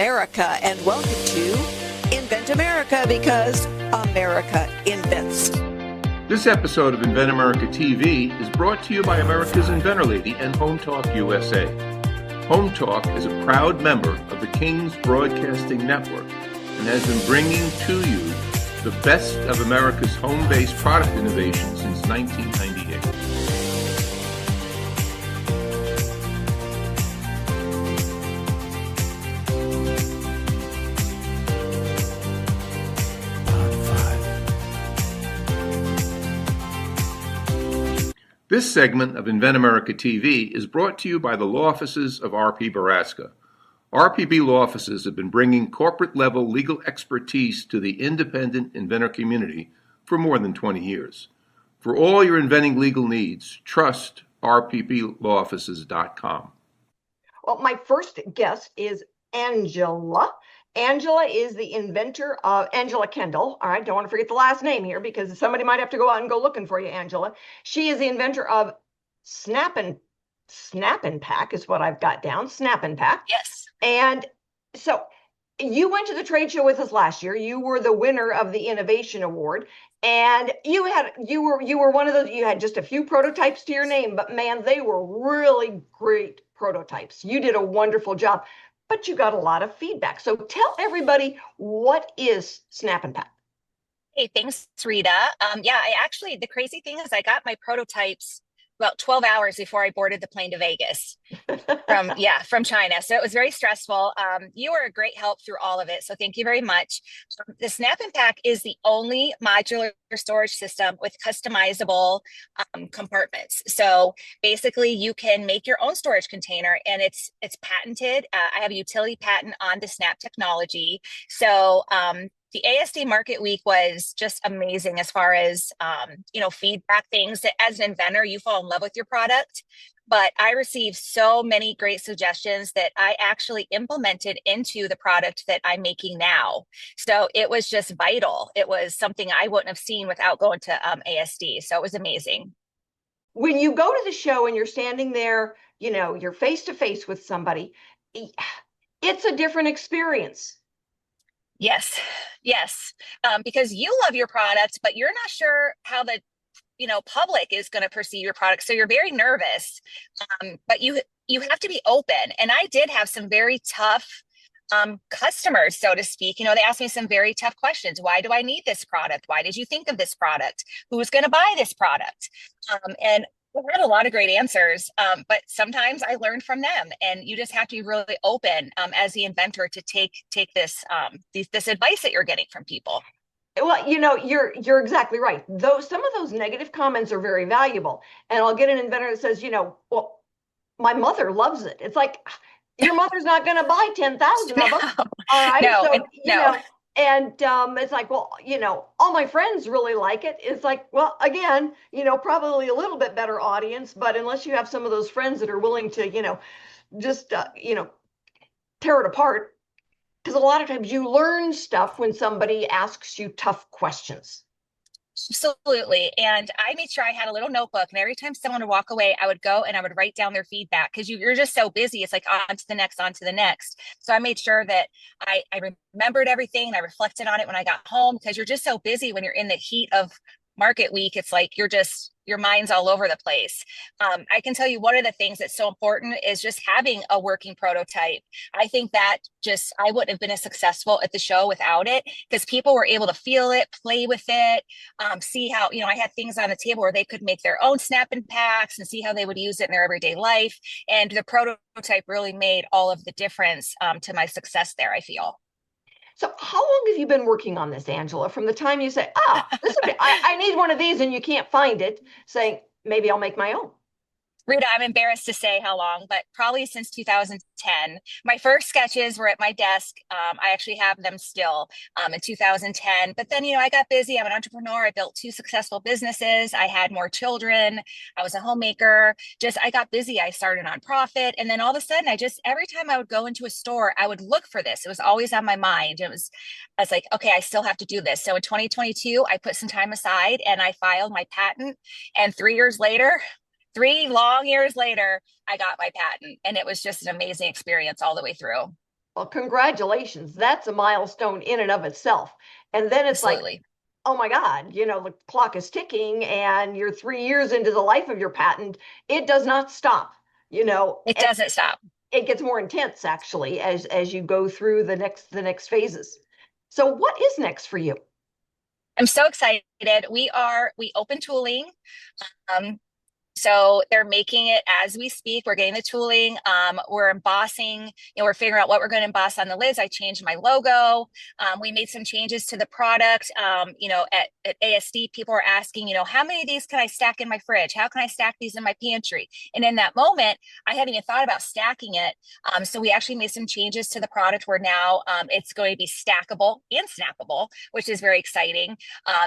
America, and welcome to Invent America, because America invents. This episode of Invent America TV is brought to you by America's Inventor Lady and Home Talk USA. Home Talk is a proud member of the King's Broadcasting Network and has been bringing to you the best of America's home-based product innovation since 1998. This segment of Invent America TV is brought to you by the law offices of R.P. Baraska. RPB law offices have been bringing corporate-level legal expertise to the independent inventor community for more than 20 years. For all your inventing legal needs, trust rpblawoffices.com. Well, my first guest is Angela. Angela is the inventor of Angela Kendall. All right, don't want to forget the last name here because somebody might have to go out and go looking for you, Angela. She is the inventor of Snap and Pack is what I've got down. Snap and Pack. Yes. And so you went to the trade show with us last year. You were the winner of the Innovation Award, and you were one of those. You had just a few prototypes to your name, but man, they were really great prototypes. You did a wonderful job. But you got a lot of feedback. So tell everybody, what is Snap and Pack? Hey, thanks, Rita. The crazy thing is I got my prototypes about 12 hours before I boarded the plane to Vegas from China. So it was very stressful. You were a great help through all of it. So thank you very much. The Snap and Pack is the only modular storage system with customizable compartments. So basically you can make your own storage container, and it's patented. I have a utility patent on the Snap technology. So the ASD Market Week was just amazing as far as, feedback, things that as an inventor, you fall in love with your product. But I received so many great suggestions that I actually implemented into the product that I'm making now. So it was just vital. It was something I wouldn't have seen without going to ASD. So it was amazing. When you go to the show and you're standing there, you're face to face with somebody, it's a different experience. Yes. Because you love your product, but you're not sure how the public is going to perceive your product. So you're very nervous, but you have to be open. And I did have some very tough customers, so to speak. They asked me some very tough questions. Why do I need this product? Why did you think of this product? Who's going to buy this product? And I had a lot of great answers, but sometimes I learned from them, and you just have to be really open as the inventor to take this this advice that you're getting from people. Well, you're exactly right. Some of those negative comments are very valuable, and I'll get an inventor that says, well, my mother loves it. It's like, your mother's not going to buy 10,000 of them. All right, no. And it's like, well, all my friends really like it. It's like, well, again, probably a little bit better audience, but unless you have some of those friends that are willing to, just, tear it apart, because a lot of times you learn stuff when somebody asks you tough questions. Absolutely. And I made sure I had a little notebook, and every time someone would walk away, I would go and I would write down their feedback, because you're just so busy. It's like on to the next. So I made sure that I remembered everything, and I reflected on it when I got home, because you're just so busy when you're in the heat of Market Week. It's like your mind's all over the place. I can tell you one of the things that's so important is just having a working prototype. I think that I wouldn't have been as successful at the show without it, because people were able to feel it, play with it, see how, I had things on the table where they could make their own Snap and Packs and see how they would use it in their everyday life. And the prototype really made all of the difference to my success there, I feel. So how long have you been working on this, Angela? From the time you say, I need one of these, and you can't find it, saying, maybe I'll make my own. Rita, I'm embarrassed to say how long, but probably since 2010. My first sketches were at my desk. I actually have them still in 2010. But then, I got busy. I'm an entrepreneur. I built 2 successful businesses. I had more children. I was a homemaker. I got busy. I started a nonprofit. And then all of a sudden, every time I would go into a store, I would look for this. It was always on my mind. I was like, okay, I still have to do this. So in 2022, I put some time aside and I filed my patent. And 3 long years later, I got my patent, and it was just an amazing experience all the way through. Well, congratulations. That's a milestone in and of itself. And then it's like, Absolutely. oh my God, the clock is ticking and you're 3 years into the life of your patent. It does not stop, It and doesn't stop. it gets more intense actually as you go through the next phases. So what is next for you? I'm so excited. We open tooling. Um, So they're making it as we speak. We're getting the tooling. We're embossing. We're figuring out what we're going to emboss on the lids. I changed my logo. We made some changes to the product. At ASD, people are asking, how many of these can I stack in my fridge? How can I stack these in my pantry? And in that moment, I hadn't even thought about stacking it. So we actually made some changes to the product where now it's going to be stackable and snappable, which is very exciting.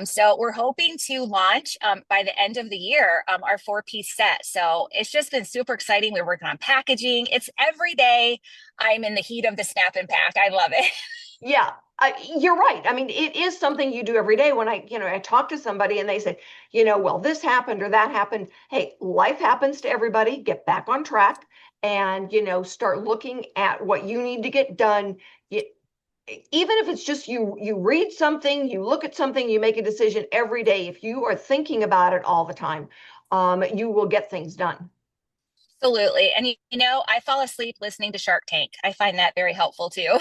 So we're hoping to launch by the end of the year our four-piece set. So it's just been super exciting. We're working on packaging. It's every day I'm in the heat of the snap and pack. I love it. Yeah, you're right. I mean, it is something you do every day. When I talk to somebody and they say, well, this happened or that happened. Hey, life happens to everybody. Get back on track and, start looking at what you need to get done. Even if it's just you read something, you look at something, you make a decision every day. If you are thinking about it all the time, you will get things done. Absolutely. And I fall asleep listening to Shark Tank. I find that very helpful too.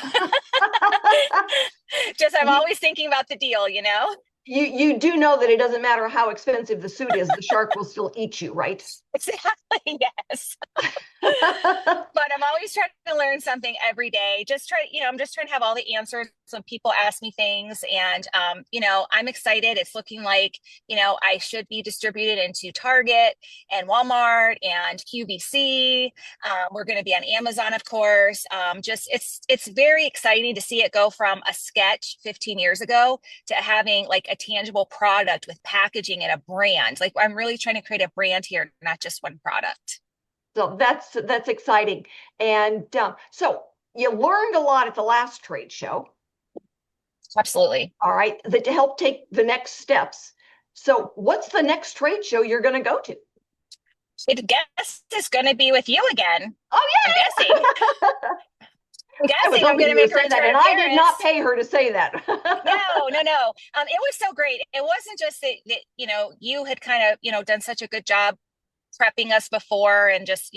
Just I'm you, always thinking about the deal. you do know that it doesn't matter how expensive the suit is, the shark will still eat you, right? Exactly, yes. But I'm always trying to learn something every day. I'm just trying to have all the answers when people ask me things. And, I'm excited. It's looking like, I should be distributed into Target and Walmart and QVC. We're going to be on Amazon, of course. It's very exciting to see it go from a sketch 15 years ago to having like a tangible product with packaging and a brand. Like I'm really trying to create a brand here, not just one product. So that's exciting. And so you learned a lot at the last trade show. Absolutely. All right, that to help take the next steps. So what's the next trade show you're going to go to? I guess it's going to be with you again. Oh I'm yeah. guessing. I'm I was guessing I'm hoping going to you would make a say that, return and I did not appearance. pay her to say that. No. It was so great. It wasn't just that you had kind of, done such a good job prepping us before and just,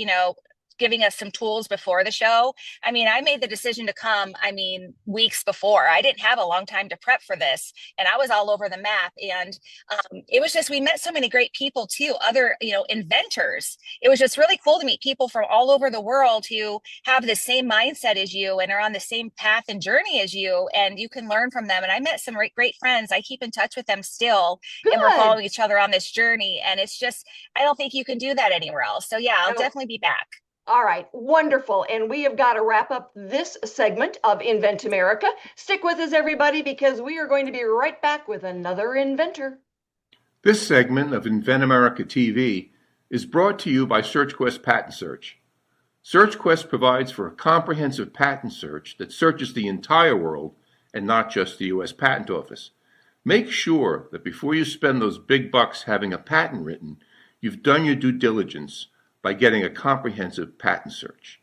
giving us some tools before the show. I mean, I made the decision to come, weeks before. I didn't have a long time to prep for this, and I was all over the map. And it was just, we met so many great people too, other, inventors. It was just really cool to meet people from all over the world who have the same mindset as you and are on the same path and journey as you, and you can learn from them. And I met some great friends. I keep in touch with them still, and we're Good. following each other on this journey. And it's just, I don't think you can do that anywhere else. So yeah, I'll No. definitely be back. All right, wonderful. And we have got to wrap up this segment of Invent America. Stick with us, everybody, because we are going to be right back with another inventor. This segment of Invent America TV is brought to you by SearchQuest Patent Search. SearchQuest provides for a comprehensive patent search that searches the entire world and not just the U.S. Patent Office. Make sure that before you spend those big bucks having a patent written, you've done your due diligence by getting a comprehensive patent search.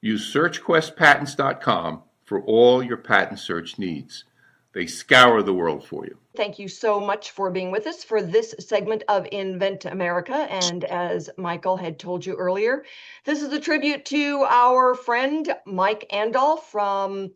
Use searchquestpatents.com for all your patent search needs. They scour the world for you. Thank you so much for being with us for this segment of Invent America. And as Michael had told you earlier, this is a tribute to our friend Mike Andol from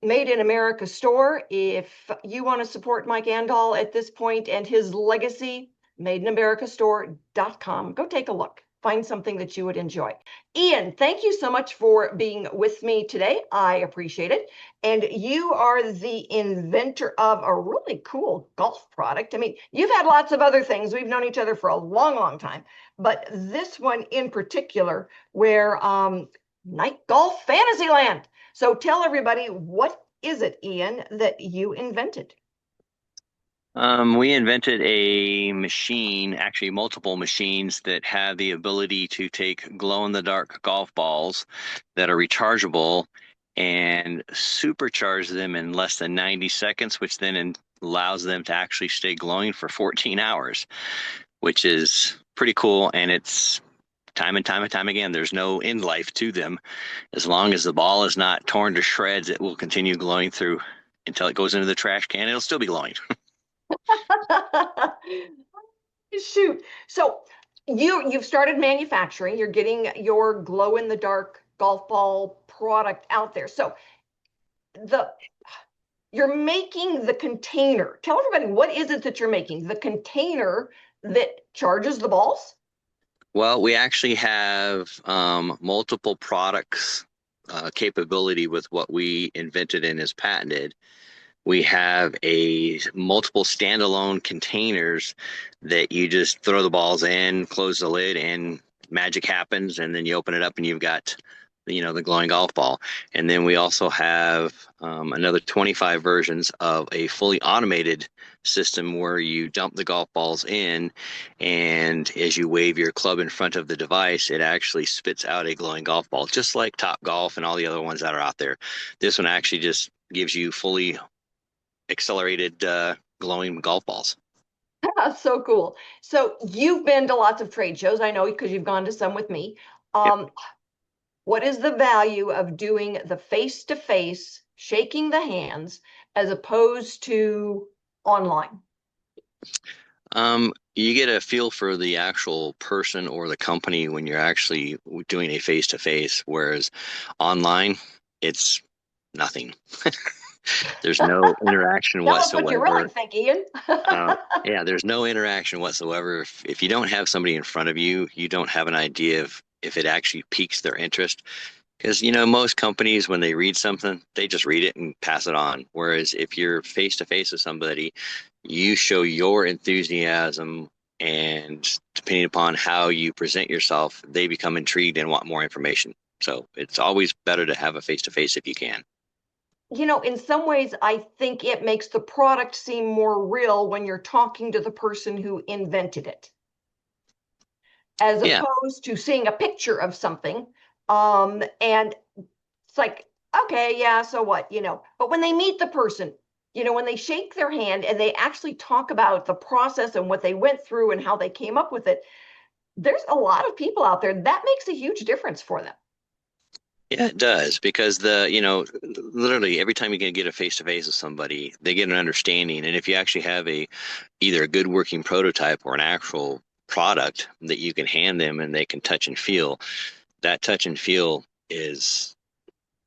Made in America store. If you want to support Mike Andol at this point and his legacy, madeinamericastore.com. Go take a look. Find something that you would enjoy. Ian, thank you so much for being with me today. I appreciate it. And you are the inventor of a really cool golf product. I mean, you've had lots of other things. We've known each other for a long, long time. But this one in particular, where Night Golf Fantasyland. So tell everybody, what is it, Ian, that you invented? We invented a machine, actually multiple machines that have the ability to take glow-in-the-dark golf balls that are rechargeable and supercharge them in less than 90 seconds, which then allows them to actually stay glowing for 14 hours, which is pretty cool. And it's time and time and time again, there's no end life to them. As long as the ball is not torn to shreds, it will continue glowing through until it goes into the trash can. It'll still be glowing. Shoot. So you've started manufacturing, you're getting your glow in the dark golf ball product out there. So you're making the container. Tell everybody, what is it that you're making? The container that charges the balls? Well, we actually have multiple products capability with what we invented and is patented. We have multiple standalone containers that you just throw the balls in, close the lid, and magic happens, and then you open it up and you've got the glowing golf ball. And then we also have another 25 versions of a fully automated system where you dump the golf balls in, and as you wave your club in front of the device, it actually spits out a glowing golf ball, just like Top Golf and all the other ones that are out there. This one actually just gives you fully accelerated glowing golf balls. So cool. So you've been to lots of trade shows, I know, because you've gone to some with me. Yep. What is the value of doing the face-to-face, shaking the hands, as opposed to online? You get a feel for the actual person or the company when you're actually doing a face-to-face, whereas online, it's nothing. There's no interaction Tell us whatsoever. what you really think, Ian. Yeah, there's no interaction whatsoever. If you don't have somebody in front of you, you don't have an idea of if it actually piques their interest. Because, most companies, when they read something, they just read it and pass it on. Whereas if you're face to face with somebody, you show your enthusiasm, and depending upon how you present yourself, they become intrigued and want more information. So it's always better to have a face to face if you can. In some ways, I think it makes the product seem more real when you're talking to the person who invented it, as opposed to seeing a picture of something. And it's like, okay, yeah, so what, but when they meet the person, when they shake their hand and they actually talk about the process and what they went through and how they came up with it, there's a lot of people out there that makes a huge difference for them. Yeah, it does, because literally every time you can get a face-to-face with somebody, they get an understanding. And if you actually have either a good working prototype or an actual product that you can hand them and they can touch and feel, that touch and feel is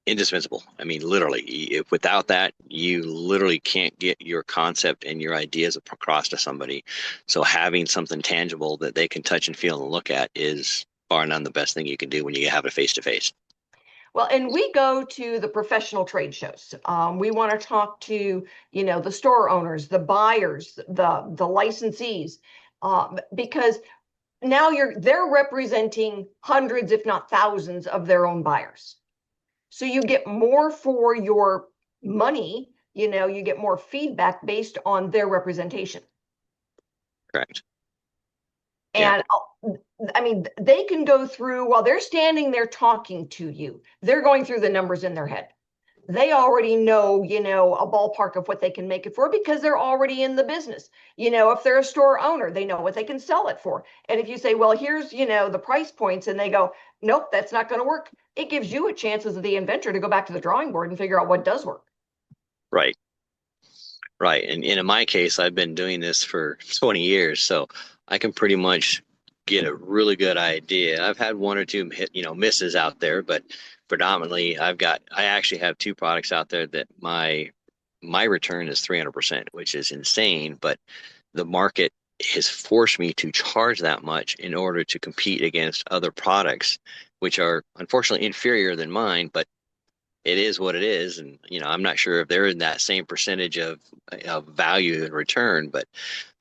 indispensable. I mean, literally, without that, you literally can't get your concept and your ideas across to somebody. So having something tangible that they can touch and feel and look at is bar none the best thing you can do when you have a face-to-face. Well, and we go to the professional trade shows. We want to talk to, the store owners, the buyers, the licensees, because now they're representing hundreds, if not thousands, of their own buyers. So you get more for your money, you get more feedback based on their representation. Correct. And I mean, they can go through, while they're standing there talking to you, they're going through the numbers in their head. They already know, a ballpark of what they can make it for because they're already in the business. If they're a store owner, they know what they can sell it for. And if you say, well, here's, the price points, and they go, nope, that's not going to work. It gives you a chance as the inventor to go back to the drawing board and figure out what does work. Right. Right. And in my case, I've been doing this for 20 years, so I can pretty much get a really good idea. I've had one or two misses out there, but predominantly I actually have two products out there that my return is 300%, which is insane, but the market has forced me to charge that much in order to compete against other products, which are unfortunately inferior than mine, but it is what it is. And, I'm not sure if they're in that same percentage of value and return, but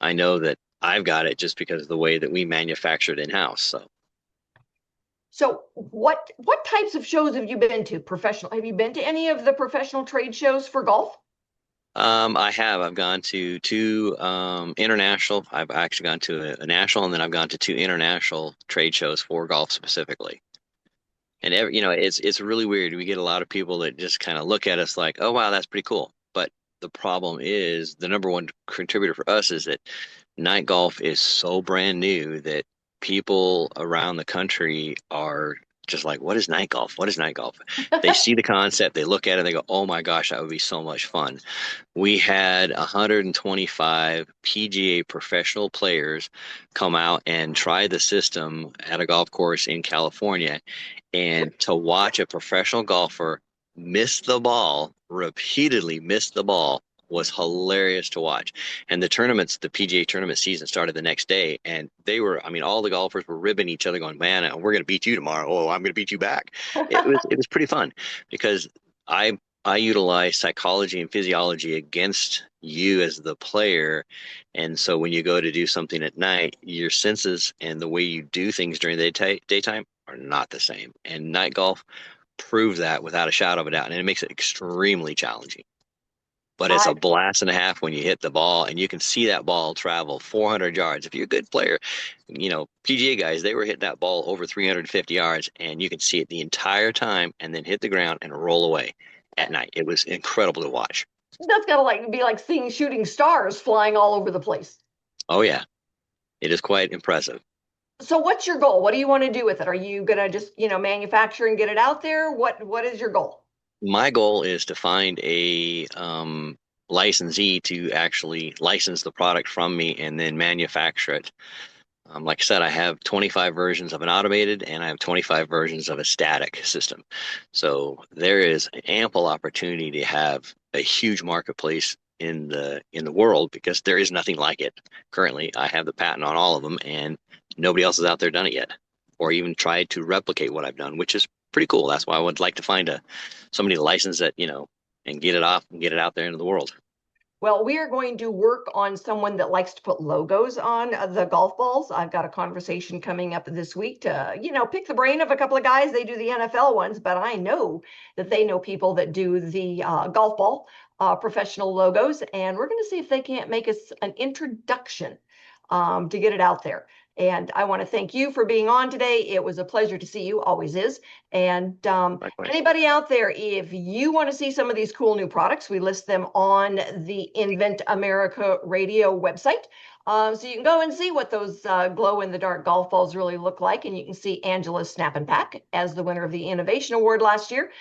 I know that I've got it just because of the way that we manufacture it in-house. So what types of shows have you been to? Have you been to any of the professional trade shows for golf? I have. I've gone to two international. I've actually gone to a national, and then I've gone to two international trade shows for golf specifically. And it's really weird. We get a lot of people that just kind of look at us like, "Oh, wow, that's pretty cool." But the problem is, the number one contributor for us is that night golf is so brand new that people around the country are just like, what is night golf? What is night golf? They see the concept, they look at it, and they go, oh my gosh, that would be so much fun. We had 125 PGA professional players come out and try the system at a golf course in California. And to watch a professional golfer miss the ball, repeatedly miss the ball, was hilarious to watch. And the tournaments, the PGA tournament season started the next day, and they were, I mean, all the golfers were ribbing each other, going, "Man, we're going to beat you tomorrow. Oh, I'm going to beat you back." It was pretty fun because I utilize psychology and physiology against you as the player. And so when you go to do something at night, your senses and the way you do things during the daytime are not the same. And night golf proved that without a shadow of a doubt. And it makes it extremely challenging. But it's a blast and a half when you hit the ball and you can see that ball travel 400 yards. If you're a good player, you know, PGA guys, they were hitting that ball over 350 yards and you can see it the entire time and then hit the ground and roll away at night. It was incredible to watch. That's gotta be like seeing shooting stars flying all over the place. Oh yeah, it is quite impressive. So what's your goal? What do you want to do with it? Are you gonna just, manufacture and get it out there? What is your goal? My goal is to find a licensee to actually license the product from me and then manufacture it. Like I said, I have 25 versions of an automated and I have 25 versions of a static system. So there is ample opportunity to have a huge marketplace in the world because there is nothing like it. Currently, I have the patent on all of them and nobody else has out there done it yet or even tried to replicate what I've done, which is pretty cool. That's why I would like to find somebody to license it, and get it off and get it out there into the world. Well, we are going to work on someone that likes to put logos on the golf balls. I've got a conversation coming up this week to, pick the brain of a couple of guys. They do the NFL ones, but I know that they know people that do the golf ball professional logos. And we're going to see if they can't make us an introduction to get it out there. And I want to thank you for being on today. It was a pleasure to see you, always is. And anybody out there, if you want to see some of these cool new products, we list them on the Invent America radio website. So you can go and see what those glow-in-the-dark golf balls really look like. And you can see Angela's Snap and Pack as the winner of the Innovation Award last year.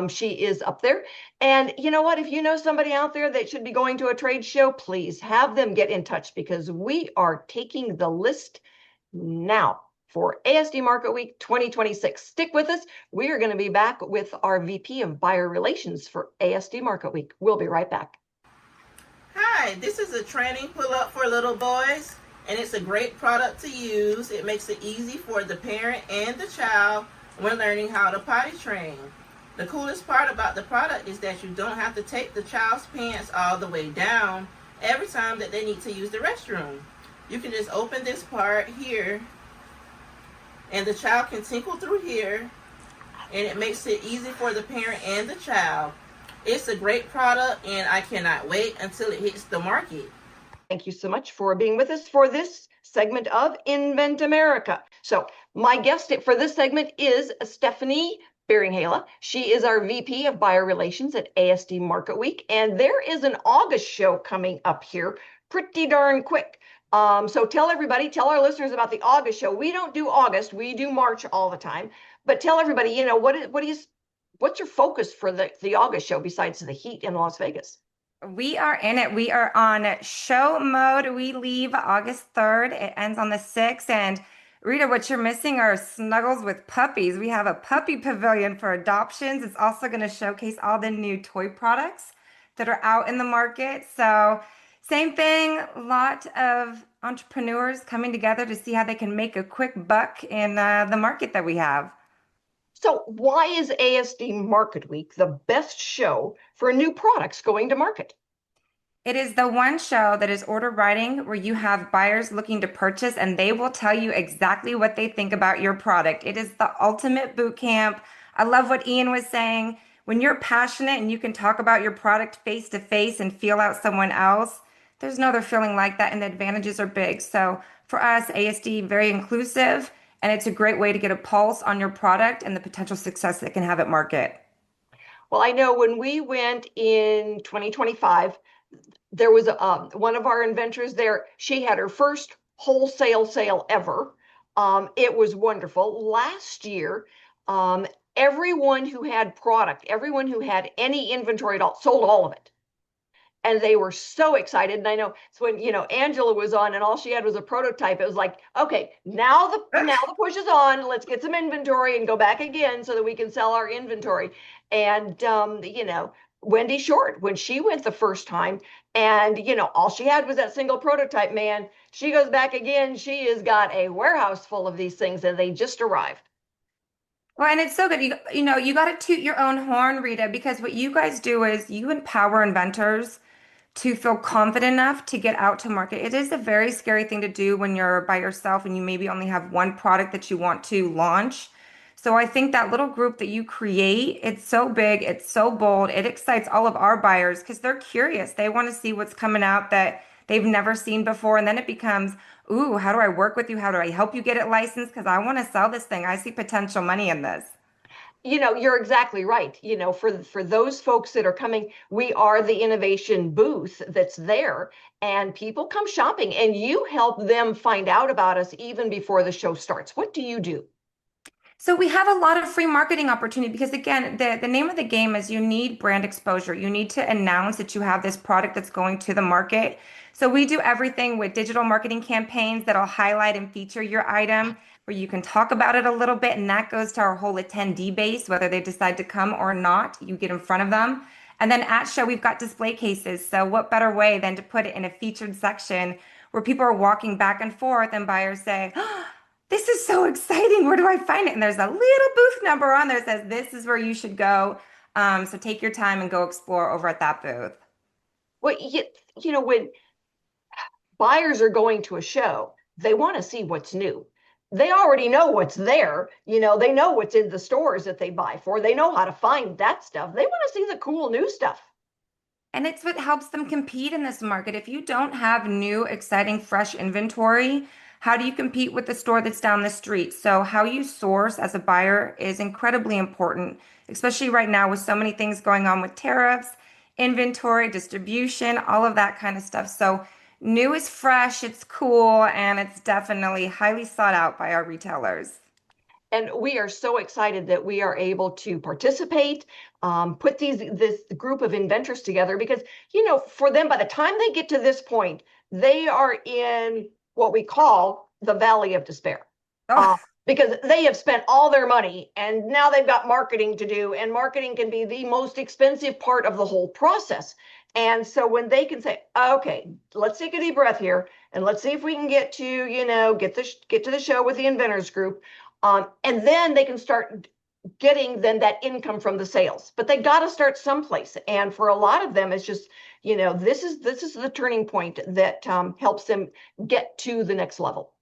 She is up there. And you know what? If you know somebody out there that should be going to a trade show, please have them get in touch because we are taking the list now for ASD Market Week 2026. Stick with us. We are going to be back with our VP of Buyer Relations for ASD Market Week. We'll be right back. Hi, this is a training pull-up for little boys, and it's a great product to use. It makes it easy for the parent and the child when learning how to potty train. The coolest part about the product is that you don't have to take the child's pants all the way down every time that they need to use the restroom. You can just open this part here, and the child can tinkle through here, and it makes it easy for the parent and the child. It's a great product, and I cannot wait until it hits the market. Thank you so much for being with us for this segment of Invent America. So my guest for this segment is Stephanie Beringhala. She is our VP of Buyer Relations at ASD Market Week, and there is an August show coming up here pretty darn quick. So tell our listeners about the August show. We don't do August, we do March all the time. But tell everybody, what's your focus for the August show besides the heat in Las Vegas? We are in it. We are on show mode. We leave August 3rd. It ends on the 6th. And Rita, what you're missing are snuggles with puppies. We have a puppy pavilion for adoptions. It's also going to showcase all the new toy products that are out in the market. So same thing, a lot of entrepreneurs coming together to see how they can make a quick buck in the market that we have. So why is ASD Market Week the best show for new products going to market? It is the one show that is order writing where you have buyers looking to purchase and they will tell you exactly what they think about your product. It is the ultimate boot camp. I love what Ian was saying. When you're passionate and you can talk about your product face to face and feel out someone else, there's no other feeling like that, and the advantages are big. So for us, ASD, very inclusive, and it's a great way to get a pulse on your product and the potential success that it can have at market. Well, I know when we went in 2025, there was one of our inventors there. She had her first wholesale sale ever It was wonderful. Last year, everyone who had product, everyone who had any inventory at all, sold all of it. And they were so excited. And I know it's when, Angela was on and all she had was a prototype. It was like, okay, now the push is on. Let's get some inventory and go back again so that we can sell our inventory. And, Wendy Short, when she went the first time and, all she had was that single prototype, man, she goes back again. She has got a warehouse full of these things and they just arrived. Well, and it's so good. You got to toot your own horn, Rita, because what you guys do is you empower inventors to feel confident enough to get out to market. It is a very scary thing to do when you're by yourself and you maybe only have one product that you want to launch. So I think that little group that you create, it's so big, it's so bold, it excites all of our buyers because they're curious. They want to see what's coming out that they've never seen before. And then it becomes, ooh, how do I work with you? How do I help you get it licensed? Because I want to sell this thing. I see potential money in this. You're exactly right. For those folks that are coming, we are the innovation booth that's there, and people come shopping, and you help them find out about us even before the show starts. What do you do? So we have a lot of free marketing opportunity because again, the name of the game is you need brand exposure. You need to announce that you have this product that's going to the market. So we do everything with digital marketing campaigns that'll highlight and feature your item where you can talk about it a little bit. And that goes to our whole attendee base, whether they decide to come or not, you get in front of them. And then at show, we've got display cases. So what better way than to put it in a featured section where people are walking back and forth and buyers say, oh, this is so exciting. Where do I find it? And there's a little booth number on there that says, this is where you should go. So take your time and go explore over at that booth. Well, when buyers are going to a show, they want to see what's new. They already know what's there. They know what's in the stores that they buy for. They know how to find that stuff. They want to see the cool new stuff. And it's what helps them compete in this market. If you don't have new, exciting, fresh inventory, how do you compete with the store that's down the street? So how you source as a buyer is incredibly important, especially right now with so many things going on with tariffs, inventory, distribution, all of that kind of stuff. So new is fresh, it's cool, and it's definitely highly sought out by our retailers. And we are so excited that we are able to participate, put this group of inventors together because, for them, by the time they get to this point, they are in what we call the valley of despair. Because they have spent all their money and now they've got marketing to do, and marketing can be the most expensive part of the whole process. And so when they can say, okay, let's take a deep breath here and let's see if we can get to, get to the show with the Inventors group. And then they can start getting then that income from the sales, but they got to start someplace. And for a lot of them, it's just, this is the turning point that helps them get to the next level.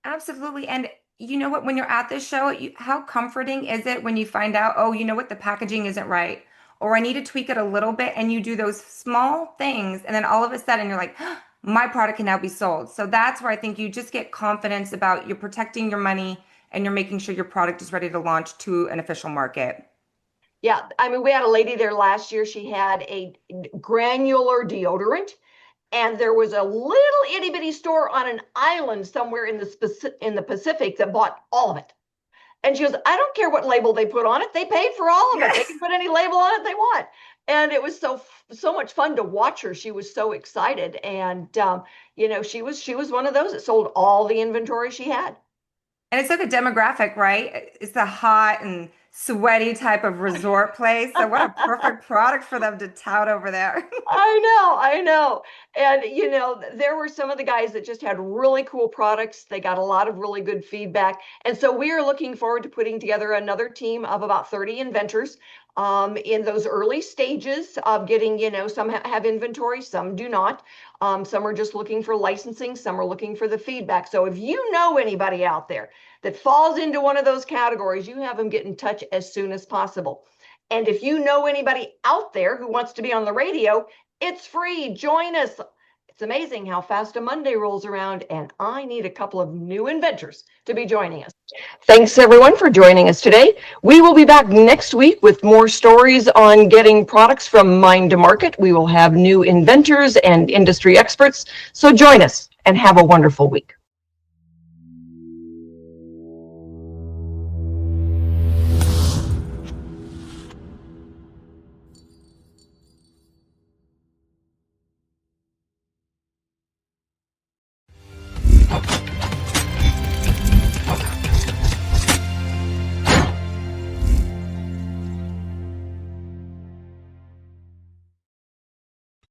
Absolutely. And you know what, when you're at this show, how comforting is it when you find out, oh, you know what, the packaging isn't right, or I need to tweak it a little bit, and you do those small things, and then all of a sudden you're like, oh, my product can now be sold. So that's where I think you just get confidence about you're protecting your money and you're making sure your product is ready to launch to an official market. Yeah, I mean, we had a lady there last year. She had a granular deodorant, and there was a little itty bitty store on an island somewhere in the Pacific that bought all of it. And she goes, I don't care what label they put on it. They paid for all of it. They can put any label on it they want. And it was so much fun to watch her. She was so excited. And, she was one of those that sold all the inventory she had. And it's like a demographic, right? It's a hot and sweaty type of resort place. So what a perfect product for them to tout over there. I know. And, there were some of the guys that just had really cool products. They got a lot of really good feedback. And so we are looking forward to putting together another team of about 30 inventors in those early stages of getting, some have inventory, some do not. Some are just looking for licensing. Some are looking for the feedback. So if you know anybody out there that falls into one of those categories, you have them get in touch as soon as possible. And if you know anybody out there who wants to be on the radio, it's free. Join us. It's amazing how fast a Monday rolls around, and I need a couple of new inventors to be joining us. Thanks, everyone, for joining us today. We will be back next week with more stories on getting products from mind to market. We will have new inventors and industry experts. So join us and have a wonderful week.